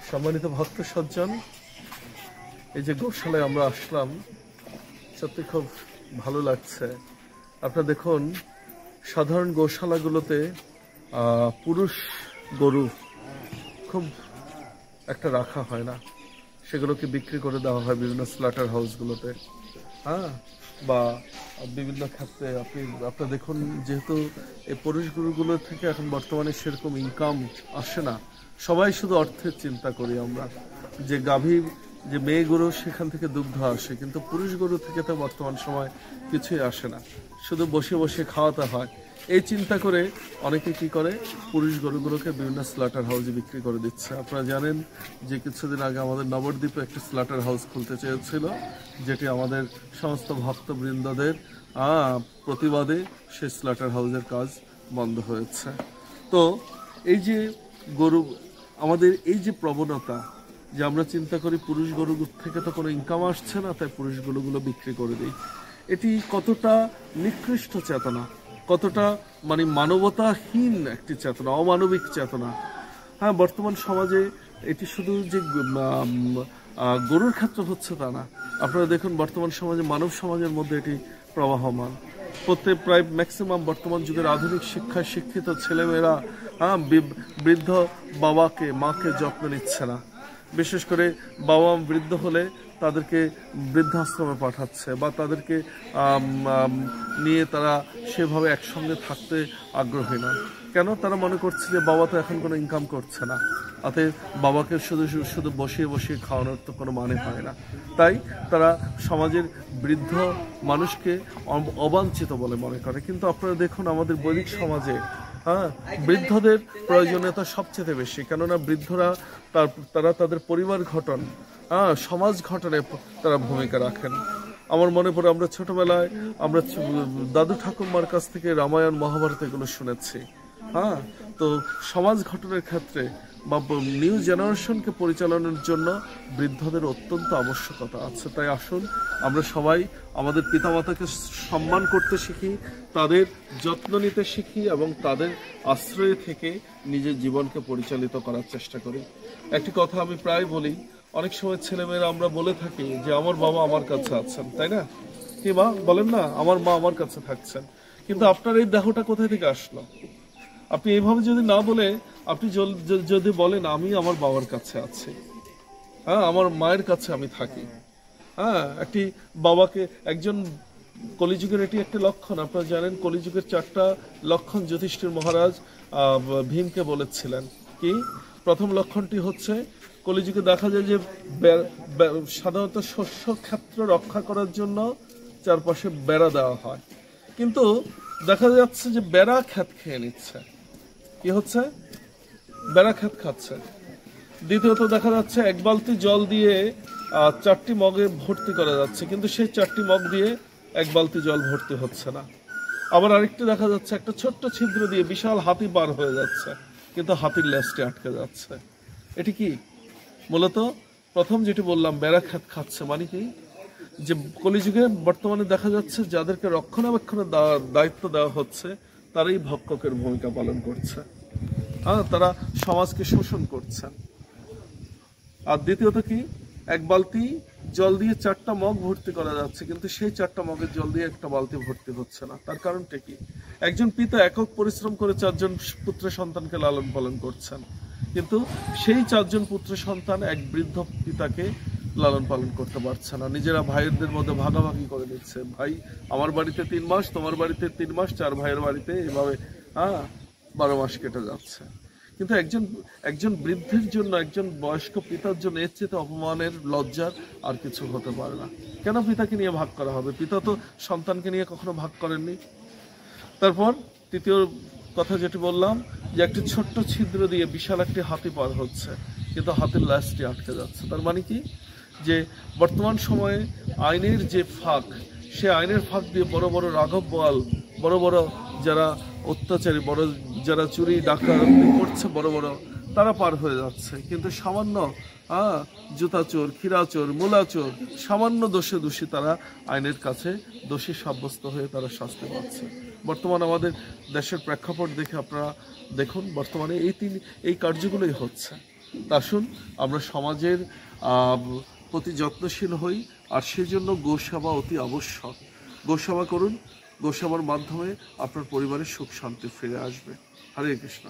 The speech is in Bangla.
সম্মানিত ভক্ত সজ্জন, এই যে গোশালায় আমরা আসলাম, সত্যি খুব ভালো লাগছে। আপনারা দেখুন, সাধারণ গোশালাগুলোতে পুরুষ গরু খুব একটা রাখা হয় না, সেগুলোকে বিক্রি করে দেওয়া হয় বিভিন্ন স্লাটার হাউসগুলোতে, বা বিভিন্ন ক্ষেত্রে। আপনারা দেখুন, যেহেতু এই পুরুষ গরুগুলো থেকে এখন বর্তমানে সেরকম ইনকাম আসে না, সবাই শুধু অর্থের চিন্তা করি আমরা, যে গাভীর যে মেয়ে গরু সেখান থেকে দুগ্ধ আসে, কিন্তু পুরুষ গরু থেকে তো বর্তমান সময় কিছুই আসে না, শুধু বসে বসে খাওয়াতে হয়। এই চিন্তা করে অনেকে কি করে, পুরুষ গরুগুলোকে বিভিন্ন স্লাটার হাউসে বিক্রি করে দিচ্ছে। আপনারা জানেন যে কিছুদিন আগে আমাদের নবদ্বীপে একটা স্লাটার হাউস খুলতে চেয়েছিল, যেটি আমাদের সমস্ত ভক্তবৃন্দদের প্রতিবাদে সেই স্লাটার হাউসের কাজ বন্ধ হয়েছে। তো এই যে গরু, আমাদের এই যে প্রবণতা, যে আমরা চিন্তা করি পুরুষ গরু থেকে তো কোনো ইনকাম আসছে না, তাই পুরুষ গরুগুলো বিক্রি করে দিই, এটি কতটা নিকৃষ্ট চেতনা, কতটা মানবতাহীন একটি চেতনা, অমানবিক চেতনা। বর্তমান সমাজে এটি শুধু যে গরুর ক্ষেত্রে হচ্ছে তা না। আপনারা দেখুন, বর্তমান সমাজে, মানব সমাজের মধ্যে এটি প্রবাহমান। প্রায় ম্যাক্সিমাম বর্তমান যুগের আধুনিক শিক্ষায় শিক্ষিত ছেলেমেয়েরা বৃদ্ধ বাবাকে, মাকে যত্ন নিচ্ছে না। বিশেষ করে বাবা বৃদ্ধ হলে তাদেরকে বৃদ্ধাশ্রমে পাঠাচ্ছে, বা তাদেরকে নিয়ে তারা সেভাবে একসঙ্গে থাকতে আগ্রহী না। কেন? তারা মনে করছে যে বাবা তো এখন কোনো ইনকাম করছে না, অতএব বাবাকে শুধু বসিয়ে বসিয়ে খাওয়ানোর তো কোনো মানে হয় না। তাই তারা সমাজের বৃদ্ধ মানুষকে অবাঞ্ছিত বলে মনে করে। কিন্তু আপনারা দেখুন, আমাদের বৈদিক সমাজে বৃদ্ধদের প্রয়োজনীয়তা সবচেয়ে বেশি, কেননা বৃদ্ধরা তারা তাদের পরিবার গঠন, সমাজ গঠনে তারা ভূমিকা রাখেন। আমার মনে পড়ে, আমরা ছোটবেলায় আমরা দাদু ঠাকুরমার কাছ থেকে রামায়ণ মহাভারত এগুলো শুনেছি। তো সমাজ গঠনের ক্ষেত্রে বা নিউ জেনারেশনকে পরিচালনার জন্য বৃদ্ধদের অত্যন্ত আবশ্যকতা আছে। তাই আসুন আমরা সবাই আমাদের পিতামাতাকে সম্মান করতে শিখি, তাদের যত্ন নিতে শিখি, এবং তাদের আশ্রয় থেকে নিজের জীবনকে পরিচালিত করার চেষ্টা করি। একটি কথা আমি প্রায় বলি, অনেক সময় ছেলেমেয়েরা আমরা বলে থাকি যে আমার বাবা আমার কাছে আছেন, তাই না? কি মা বলেন না, আমার মা আমার কাছে থাকছেন। কিন্তু আপনার এই দেহটা কোথায় থেকে আসলো? আপনি এইভাবে যদি না বলে, আপনি যদি বলেন আমি আমার বাবার কাছে আছি, আমার মায়ের কাছে আমি থাকি। একটি বাবাকে, একজন কলিযুগের এটি একটি লক্ষণ। আপনারা জানেন, কলিযুগের 4টা লক্ষণ যুধিষ্ঠির মহারাজ ভীমকে বলেছিলেন। কি? প্রথম লক্ষণটি হচ্ছে, কলিযুগে দেখা যায় যে সাধারণত শস্য ক্ষেত্র রক্ষা করার জন্য চারপাশে বেড়া দেওয়া হয়, কিন্তু দেখা যাচ্ছে যে বেড়া ক্ষেত খেয়ে নিচ্ছে। কি হচ্ছে? বেড়া ক্ষেত খাচ্ছে। দ্বিতীয়ত দেখা যাচ্ছে, এক বালতি জল দিয়ে 4টি মগে ভর্তি করা যাচ্ছে, কিন্তু সেই 4টি মগ দিয়ে এক বালতি জল ভর্তি হচ্ছে না। আবার আরেকটি দেখা যাচ্ছে, একটা ছোট্ট ছিদ্র দিয়ে বিশাল হাতি পার হয়ে যাচ্ছে, কিন্তু হাতির লেজটি আটকে যাচ্ছে। এটি কি? মূলত প্রথম যেটি বললাম, বেড়া ক্ষেত খাচ্ছে। মানে কি? যে কলিযুগে বর্তমানে দেখা যাচ্ছে যাদেরকে রক্ষণাবেক্ষণের দায়িত্ব দেওয়া হচ্ছে, তারাই ভক্ষকের ভূমিকা পালন করছে। তারা সমাজকে শোষণ করছেন। আর দ্বিতীয়ত কি? এক বালতি জল দিয়ে 4টা মগ ভর্তি করা যাচ্ছে, কিন্তু সেই 4টা মগের জল দিয়ে একটা বালতি ভর্তি হচ্ছে না। তার কারণটা কি? একজন পিতা একক পরিশ্রম করে 4জন পুত্র সন্তানকে লালন পালন করছেন, কিন্তু সেই 4জন পুত্র সন্তান এক বৃদ্ধ পিতাকে লালন পালন করতে পারছে না। নিজেরা ভাইদের মধ্যে ভাগাভাগি করে নিচ্ছে। ভাই আমার বাড়িতে 3 মাস, তোমার বাড়িতে 3 মাস, 4 ভাইয়ের বাড়িতে, এভাবে 12 মাস কেটে যাচ্ছে। কিন্তু একজন বৃদ্ধের জন্য, একজন বয়স্ক পিতার জন্য এর চেয়ে অপমানের, লজ্জার আর কিছু হতে পারে না। কেন পিতাকে নিয়ে ভাগ করা হবে? পিতা তো সন্তানকে নিয়ে কখনো ভাগ করেননি। তারপর তৃতীয় কথা যেটি বললাম, যে একটি ছোট্ট ছিদ্র দিয়ে বিশাল একটি হাতি পার হচ্ছে, কিন্তু হাতির ল্যাজটি আটকে যাচ্ছে। তার মানে কি? যে বর্তমান সময়ে আইনের যে ফাঁক, সে আইনের ফাঁক দিয়ে বড় বড় রাঘব বোয়াল, বড় বড় যারা অত্যাচারী, যারা চুরি ডাকাতি করছে, বড় বড় তারা পার হয়ে যাচ্ছে, কিন্তু সামান্য জুতা চোর, খিরা চোর, মূলা চোর, সামান্য দোষে দোষী তারা আইনের কাছে দোষী সাব্যস্ত হয়ে তারা শাস্তি পাচ্ছে। বর্তমান আমাদের দেশের প্রেক্ষাপট দেখে আপনারা দেখুন, বর্তমানে এই কার্যগুলোই হচ্ছে। তা আসুন আমরা সমাজের প্রতি যত্নশীল হই, আর সেজন্য গোসেবা অতি আবশ্যক। গোসেবা করুন, গোসেবার মাধ্যমে আপনার পরিবারের সুখ শান্তি ফিরে আসবে। হরে কৃষ্ণ।